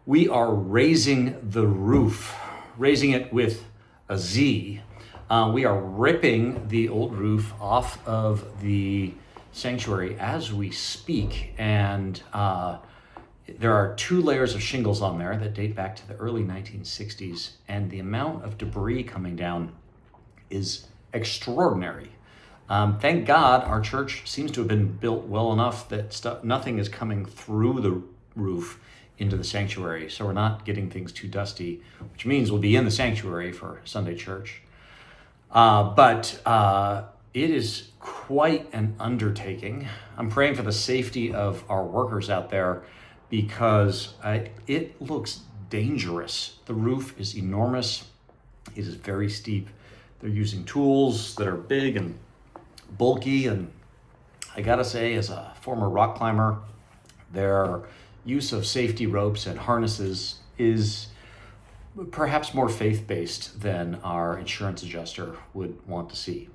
We are raising the roof, raising it with a Z. We are ripping the old roof off of the sanctuary as we speak, and there are 2 layers of shingles on there that date back to the early 1960s, and the amount of debris coming down is extraordinary. Thank God our church seems to have been built well enough that nothing is coming through the roof into the sanctuary, so we're not getting things too dusty, which means we'll be in the sanctuary for Sunday church. But it is quite an undertaking. I'm praying for the safety of our workers out there because it looks dangerous. The roof is enormous. It is very steep. They're using tools that are big and bulky, and I gotta say, as a former rock climber, their use of safety ropes and harnesses is perhaps more faith-based than our insurance adjuster would want to see.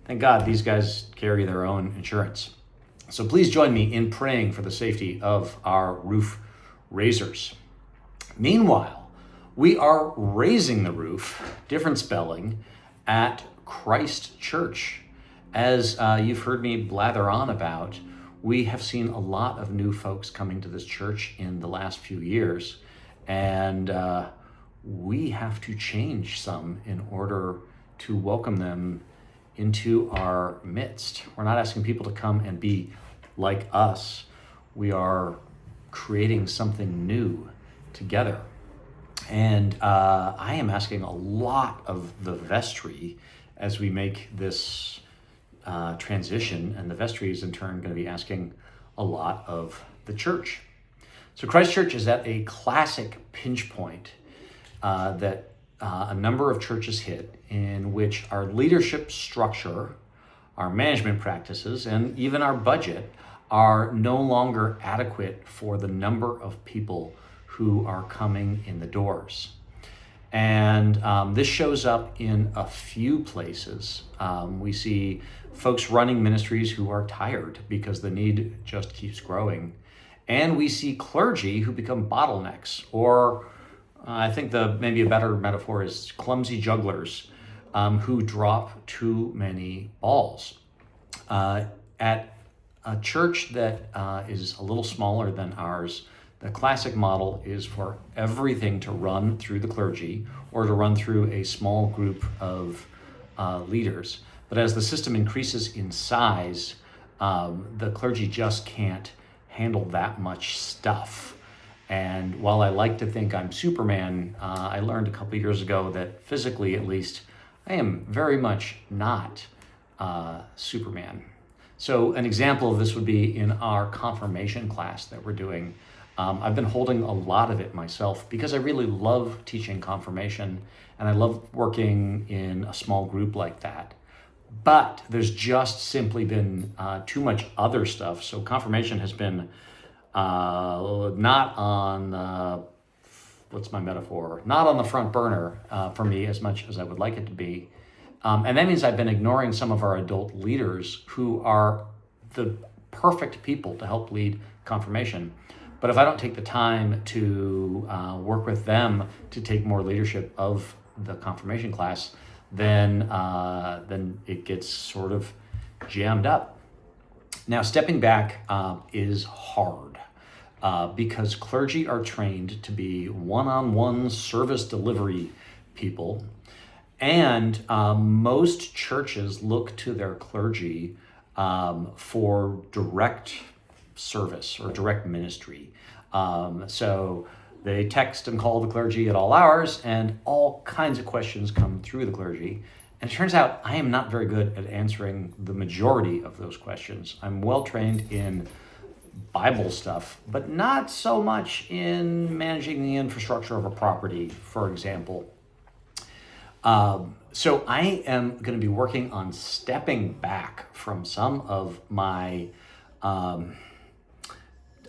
Thank God these guys carry their own insurance. So please join me in praying for the safety of our roof raisers. Meanwhile, we are raising the roof, different spelling, at Christ Church. As you've heard me blather on about, we have seen a lot of new folks coming to this church in the last few years, and we have to change some in order to welcome them into our midst. We're not asking people to come and be like us. We are creating something new together. And I am asking a lot of the vestry as we make this transition, and the vestry is in turn going to be asking a lot of the church. So Christ Church is at a classic pinch point that a number of churches hit, in which our leadership structure, our management practices, and even our budget are no longer adequate for the number of people who are coming in the doors. And this shows up in a few places. We see folks running ministries who are tired because the need just keeps growing. And we see clergy who become bottlenecks, or I think maybe a better metaphor is clumsy jugglers who drop too many balls. At a church that is a little smaller than ours, the classic model is for everything to run through the clergy or to run through a small group of leaders. But as the system increases in size, the clergy just can't handle that much stuff. And while I like to think I'm Superman, I learned a couple years ago that physically, at least, I am very much not Superman. So an example of this would be in our confirmation class that we're doing. I've been holding a lot of it myself because I really love teaching confirmation and I love working in a small group like that. But there's just simply been too much other stuff. So confirmation has been not on, what's my metaphor? Not on the front burner for me as much as I would like it to be. And that means I've been ignoring some of our adult leaders who are the perfect people to help lead confirmation. But if I don't take the time to work with them to take more leadership of the confirmation class, then it gets sort of jammed up. Now, stepping back is hard because clergy are trained to be one-on-one service delivery people, and most churches look to their clergy for direct service or direct ministry. So they text and call the clergy at all hours, and all kinds of questions come through the clergy. And it turns out I am not very good at answering the majority of those questions. I'm well trained in Bible stuff, but not so much in managing the infrastructure of a property, for example. So I am going to be working on stepping back from some of my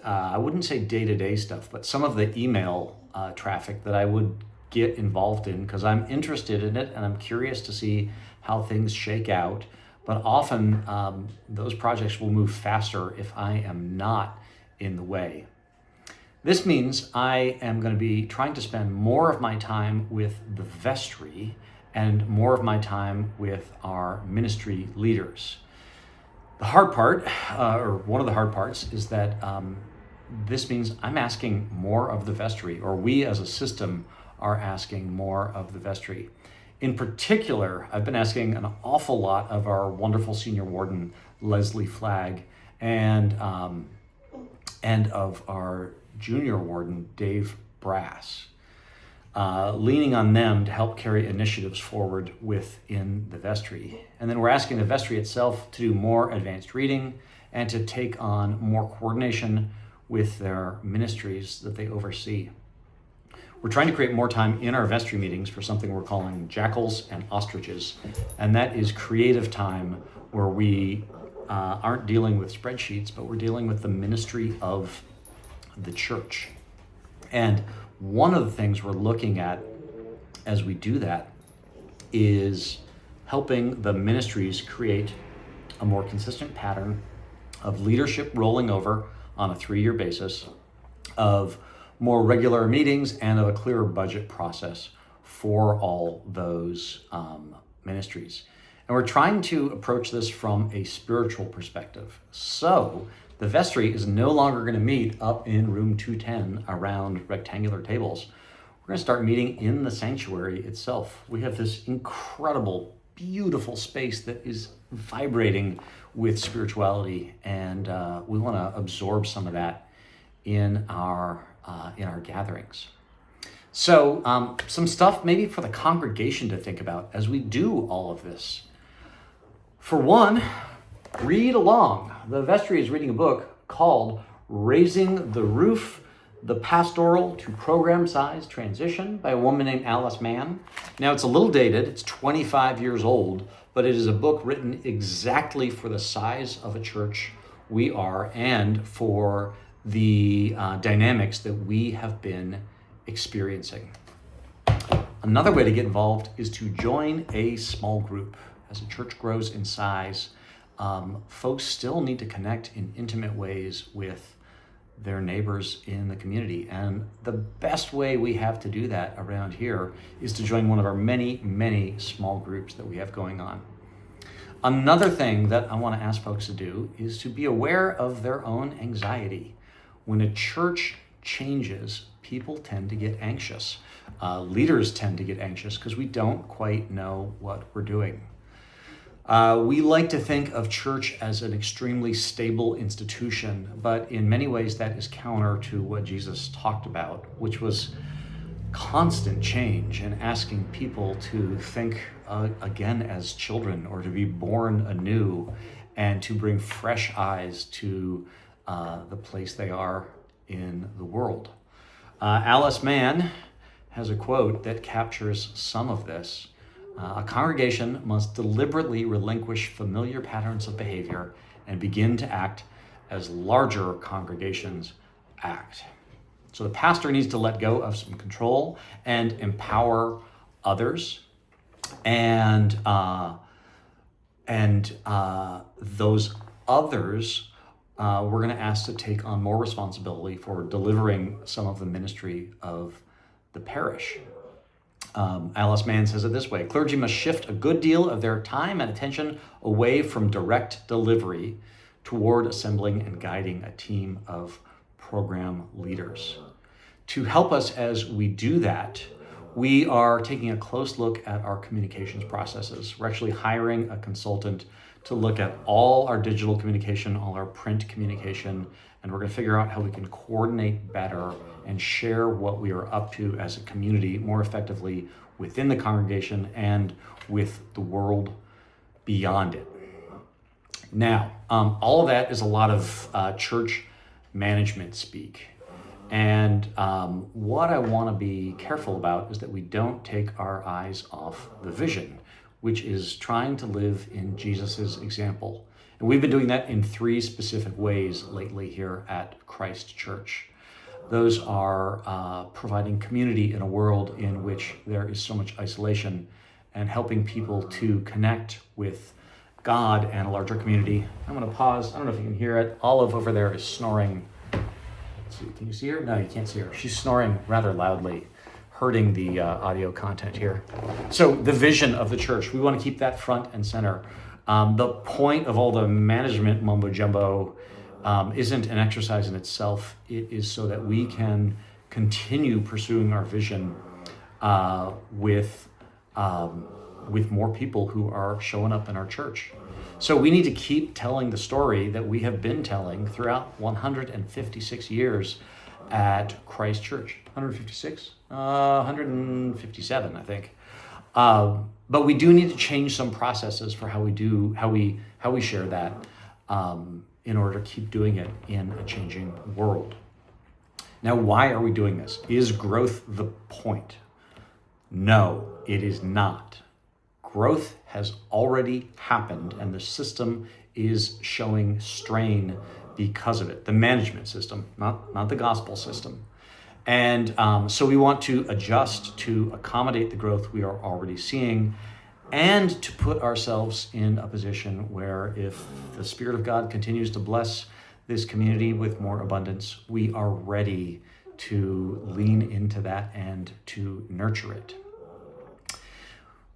I wouldn't say day-to-day stuff, but some of the email traffic that I would get involved in because I'm interested in it and I'm curious to see how things shake out. But often those projects will move faster if I am not in the way. This means I am going to be trying to spend more of my time with the vestry and more of my time with our ministry leaders. The hard part, or one of the hard parts, is that this means I'm asking more of the vestry, or we as a system are asking more of the vestry. In particular, I've been asking an awful lot of our wonderful senior warden, Leslie Flagg, and of our junior warden, Dave Brass, leaning on them to help carry initiatives forward within the vestry. And then we're asking the vestry itself to do more advanced reading and to take on more coordination with their ministries that they oversee. We're trying to create more time in our vestry meetings for something we're calling jackals and ostriches, and that is creative time where we aren't dealing with spreadsheets, but we're dealing with the ministry of the church. And one of the things we're looking at as we do that is helping the ministries create a more consistent pattern of leadership rolling over on a 3-year basis, of more regular meetings, and of a clearer budget process for all those ministries. And we're trying to approach this from a spiritual perspective. So the vestry is no longer going to meet up in room 210 around rectangular tables. We're going to start meeting in the sanctuary itself. We have this incredible, beautiful space that is vibrating with spirituality, and we want to absorb some of that in our gatherings. So some stuff maybe for the congregation to think about as we do all of this. For one, read along. The vestry is reading a book called Razing the Roof, the Pastoral to Program Size Transition by a woman named Alice Mann. Now, it's a little dated. It's 25 years old, but it is a book written exactly for the size of a church we are and for the dynamics that we have been experiencing. Another way to get involved is to join a small group. As a church grows in size, folks still need to connect in intimate ways with their neighbors in the community. And the best way we have to do that around here is to join one of our many, many small groups that we have going on. Another thing that I want to ask folks to do is to be aware of their own anxiety. When a church changes, people tend to get anxious. Leaders tend to get anxious because we don't quite know what we're doing. We like to think of church as an extremely stable institution, but in many ways that is counter to what Jesus talked about, which was constant change and asking people to think again as children, or to be born anew and to bring fresh eyes to the place they are in the world. Alice Mann has a quote that captures some of this. A congregation must deliberately relinquish familiar patterns of behavior and begin to act as larger congregations act. So the pastor needs to let go of some control and empower others, and those others we're going to ask to take on more responsibility for delivering some of the ministry of the parish. Alice Mann says it this way: clergy must shift a good deal of their time and attention away from direct delivery toward assembling and guiding a team of program leaders. To help us as we do that, we are taking a close look at our communications processes. We're actually hiring a consultant to look at all our digital communication, all our print communication, and we're going to figure out how we can coordinate better and share what we are up to as a community more effectively within the congregation and with the world beyond it. Now, all of that is a lot of church management speak. And what I want to be careful about is that we don't take our eyes off the vision, which is trying to live in Jesus's example. And we've been doing that in 3 specific ways lately here at Christ Church. Those are providing community in a world in which there is so much isolation, and helping people to connect with God and a larger community. I'm going to pause. I don't know if you can hear it. Olive over there is snoring Can you see her? No, you can't see her. She's snoring rather loudly, hurting the audio content here. So the vision of the church, we want to keep that front and center. The point of all the management mumbo jumbo isn't an exercise in itself. It is so that we can continue pursuing our vision with more people who are showing up in our church. So we need to keep telling the story that we have been telling throughout 156 years at Christ Church. 156? 157, I think. But we do need to change some processes for how we share that in order to keep doing it in a changing world. Now, why are we doing this? Is growth the point? No, it is not. Growth has already happened, and the system is showing strain because of it. The management system, not the gospel system. And so we want to adjust to accommodate the growth we are already seeing, and to put ourselves in a position where if the Spirit of God continues to bless this community with more abundance, we are ready to lean into that and to nurture it.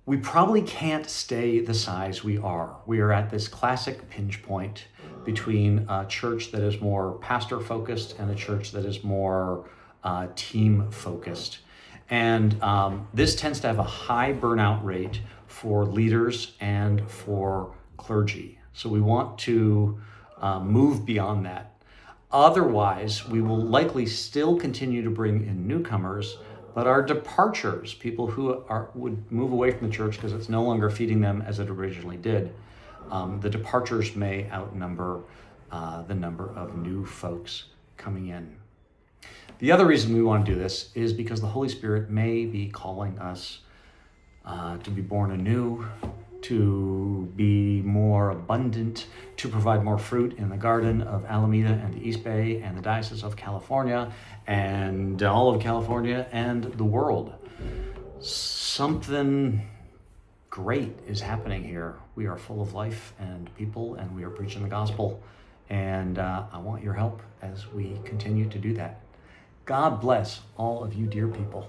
We probably can't stay the size we are. We are at this classic pinch point between a church that is more pastor focused and a church that is more team focused. And this tends to have a high burnout rate for leaders and for clergy. So we want to move beyond that. Otherwise, we will likely still continue to bring in newcomers, but our departures, people who would move away from the church because it's no longer feeding them as it originally did, the departures may outnumber the number of new folks coming in. The other reason we want to do this is because the Holy Spirit may be calling us to be born anew, to be more abundant, to provide more fruit in the garden of Alameda and the East Bay and the Diocese of California and all of California and the world. Something great is happening here. We are full of life and people, and we are preaching the gospel. And I want your help as we continue to do that. God bless all of you dear people.